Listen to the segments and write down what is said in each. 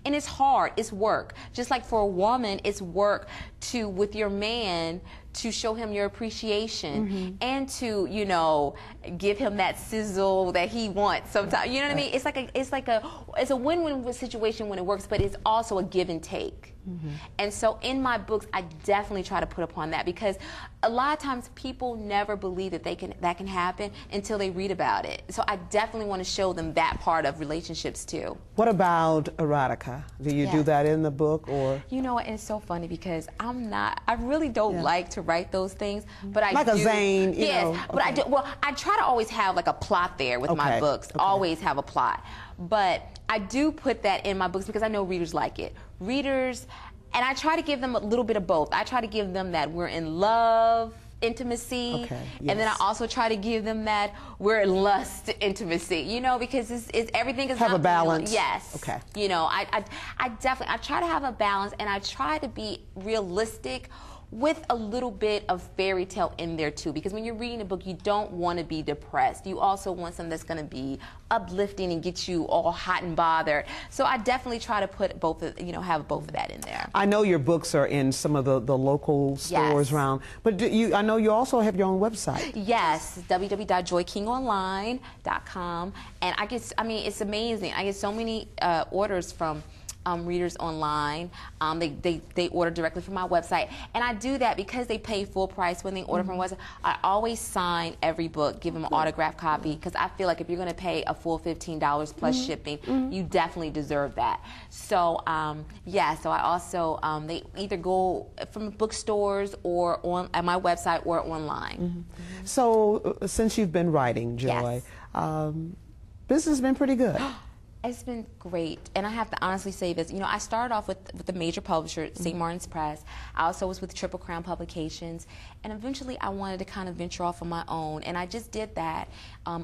And it's hard, it's work. Just like for a woman, it's work to, with your man, to show him your appreciation and to, you know, give him that sizzle that he wants sometimes. You know what I mean? It's a win-win situation when it works, but it's also a give and take. And so in my books, I definitely try to put upon that, because a lot of times people never believe that that can happen until they read about it. So I definitely want to show them that part of relationships too. What about erotica? Do you do that in the book, or? You know, it's so funny because I really don't like to write those things, but I like do. Like a Zane, you know. But I do. Well, I try to always have like a plot there with my books. Always have a plot. But I do put that in my books because I know readers like it. And I try to give them a little bit of both. I try to give them that we're in love intimacy, and then I also try to give them that we're in lust intimacy, you know, because it's everything is have not a balance. Yes. Okay. You know, I definitely try to have a balance, and I try to be realistic with a little bit of fairy tale in there too, because when you're reading a book, you don't want to be depressed. You also want something that's going to be uplifting and get you all hot and bothered. So I definitely try to put both of, you know, have both of that in there. I know your books are in some of the local stores around, but I know you also have your own website. Yes, www.joykingonline.com, and I mean, it's amazing. I get so many orders from readers online. They order directly from my website, and I do that because they pay full price when they order from my website. I always sign every book, give them an autographed copy, because I feel like if you're going to pay a full $15 plus shipping, you definitely deserve that. So yeah, so I also they either go from bookstores or at my website or online. So since you've been writing, Joy, business has been pretty good. It's been great, and I have to honestly say this. You know, I started off with the major publisher, St. Martin's Press. I also was with Triple Crown Publications, and eventually I wanted to kind of venture off on my own, and I just did that. I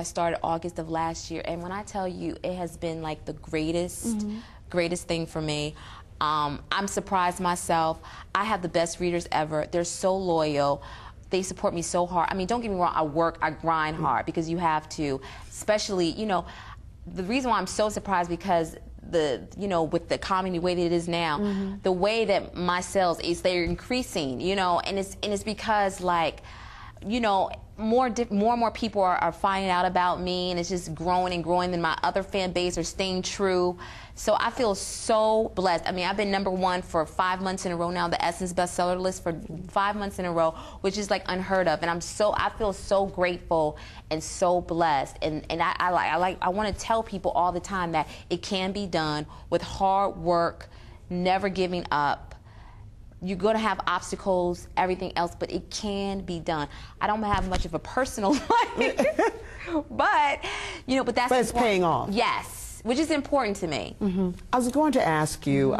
started August of last year, and when I tell you, it has been like the greatest thing for me. I'm surprised myself. I have the best readers ever. They're so loyal. They support me so hard. I mean, don't get me wrong, I grind hard, because you have to, especially, you know, the reason why I'm so surprised, because you know, with the economy the way that it is now, the way that my sales they're increasing, you know, and it's because, like, you know, more and more people are finding out about me, and it's just growing and growing, and my other fan base are staying true. So I feel so blessed. I mean, I've been #1 for 5 months in a row now, the Essence bestseller list for 5 months in a row, which is like unheard of. And I feel so grateful and so blessed. And I want to tell people all the time that it can be done with hard work, never giving up. You're going to have obstacles, everything else, but it can be done. I don't have much of a personal life, but, you know, but it's paying off. Yes. Which is important to me. I was going to ask you,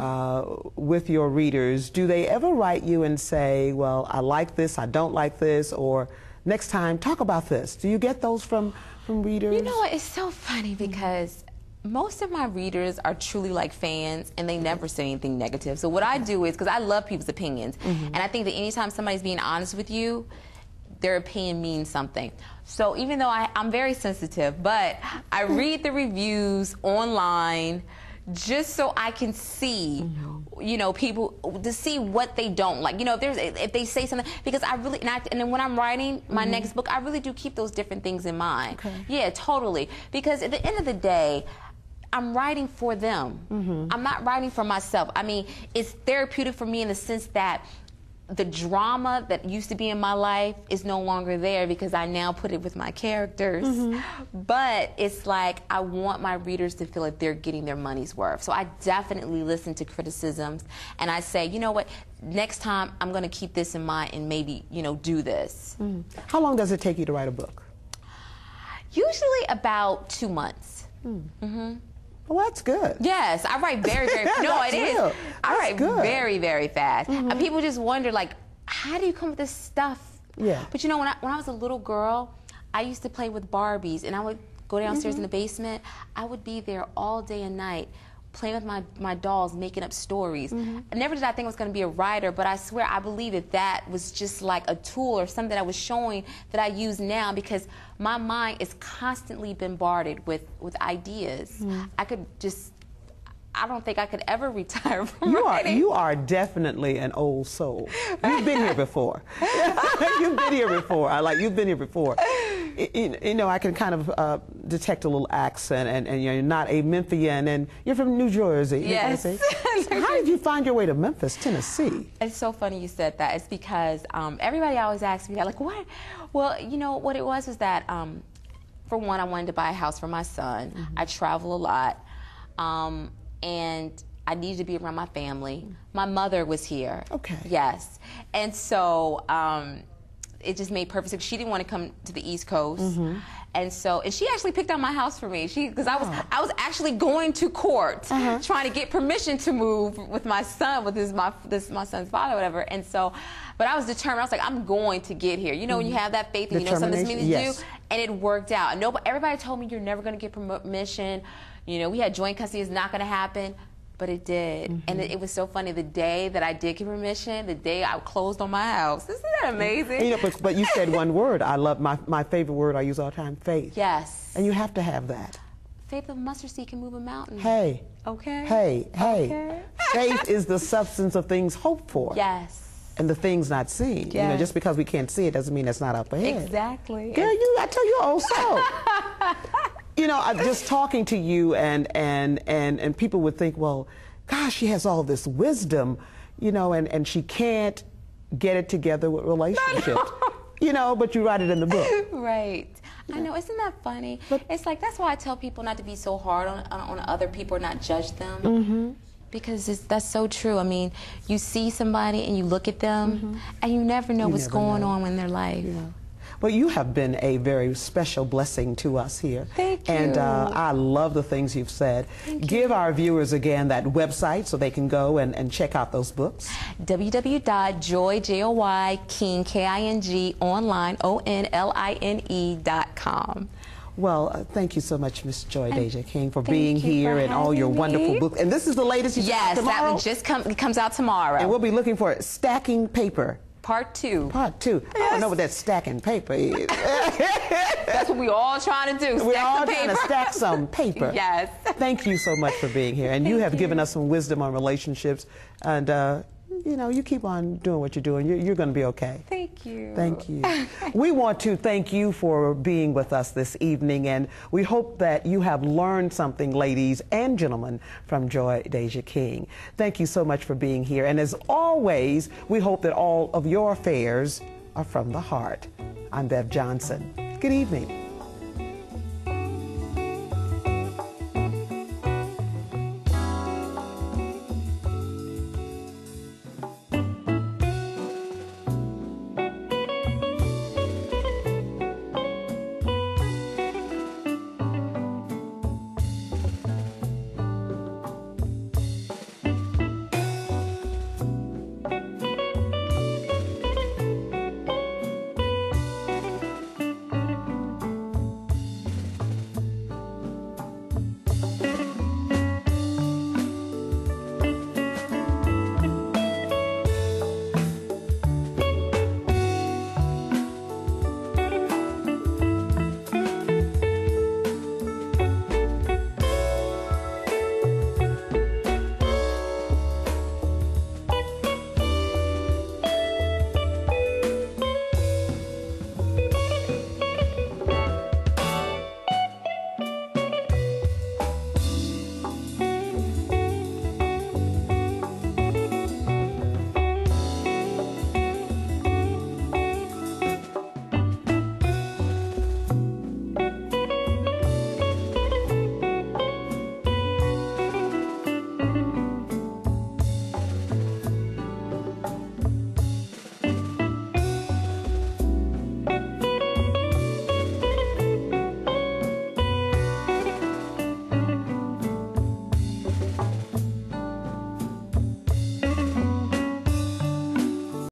with your readers, do they ever write you and say, well, I like this, I don't like this, or next time, talk about this? Do you get those from readers? You know what, it's so funny, because most of my readers are truly like fans, and they never say anything negative. So what I do is, because I love people's opinions, and I think that anytime somebody's being honest with you, their opinion means something. So even though I'm very sensitive, but I read the reviews online just so I can see, you know, people, to see what they don't like. You know, if they say something, because I really, and then when I'm writing my next book, I really do keep those different things in mind. Yeah, totally. Because at the end of the day, I'm writing for them. I'm not writing for myself. I mean, it's therapeutic for me in the sense that the drama that used to be in my life is no longer there, because I now put it with my characters. But it's like, I want my readers to feel like they're getting their money's worth. So I definitely listen to criticisms, and I say, you know what, next time I'm going to keep this in mind and maybe, you know, do this. How long does it take you to write a book? Usually about 2 months. Well, that's good. Yes, I write very, very, no, it is. I write very, very fast. And people just wonder, like, how do you come up with this stuff? Yeah. But you know, when I was a little girl, I used to play with Barbies, and I would go downstairs in the basement. I would be there all day and night, playing with my dolls, making up stories. Never did I think I was going to be a writer, but I swear I believe that was just like a tool or something that I was showing that I use now, because my mind is constantly bombarded with ideas. I could just, I don't think I could ever retire from writing. You are definitely an old soul. You've been here before. You've been here before. You've been here before. You know, I can kind of detect a little accent, and you're not a Memphian, and you're from New Jersey. Yes. How did you find your way to Memphis, Tennessee? It's so funny you said that. It's because everybody always asks me, like, what? Well, you know, what it was that, for one, I wanted to buy a house for my son. Mm-hmm. I travel a lot. And I needed to be around my family. My mother was here. Okay. Yes. And so it just made perfect sense. She didn't want to come to the East Coast. Mm-hmm. And she actually picked out my house for me. Because I was actually going to court trying to get permission to move with my son, with my son's father, or whatever. And so, but I was determined. I was like, I'm going to get here. You know, when you have that faith and you know something's meant to do, and it worked out. And everybody told me you're never going to get permission. You know, we had joint custody. It's not going to happen. But it did. Mm-hmm. And it was so funny. The day that I did get permission, the day I closed on my house. Isn't that amazing? You know, but you said one word. I love my favorite word I use all the time, faith. Yes. And you have to have that. Faith of a mustard seed can move a mountain. Hey. Okay. Hey. Okay. Faith is the substance of things hoped for. Yes. And the things not seen. Yes. You know, just because we can't see it doesn't mean it's not up ahead. Exactly. Girl, I tell you, old soul. You know, I'm just talking to you, and people would think, well, gosh, she has all this wisdom, you know, and she can't get it together with relationships. You know, but you write it in the book. Right. Yeah. I know. Isn't that funny? But it's like, that's why I tell people not to be so hard on other people or not judge them. Mm-hmm. Because that's so true. I mean, you see somebody and you look at them, and you never know what's going on in their life. Yeah. Well, you have been a very special blessing to us here. Thank you. And I love the things you've said. Give our viewers again that website so they can go and check out those books. www.joyking, K-I-N-G, online, ONLINE.com. Well, thank you so much, Miss Joy Deja King, for being here and all your wonderful books. And this is the latest you Yes, tomorrow? That one just comes out tomorrow. And we'll be looking for Stacking Paper. Part 2. Part 2. Yes. I don't know what that stacking paper is. That's what we all trying to do. We're all trying to stack some paper. Yes. Thank you so much for being here. And you have given us some wisdom on relationships. And, you know, you keep on doing what you're doing. You're going to be okay. Thank you. Thank you. We want to thank you for being with us this evening. And we hope that you have learned something, ladies and gentlemen, from Joy Deja King. Thank you so much for being here. And as always, we hope that all of your affairs are from the heart. I'm Bev Johnson. Good evening.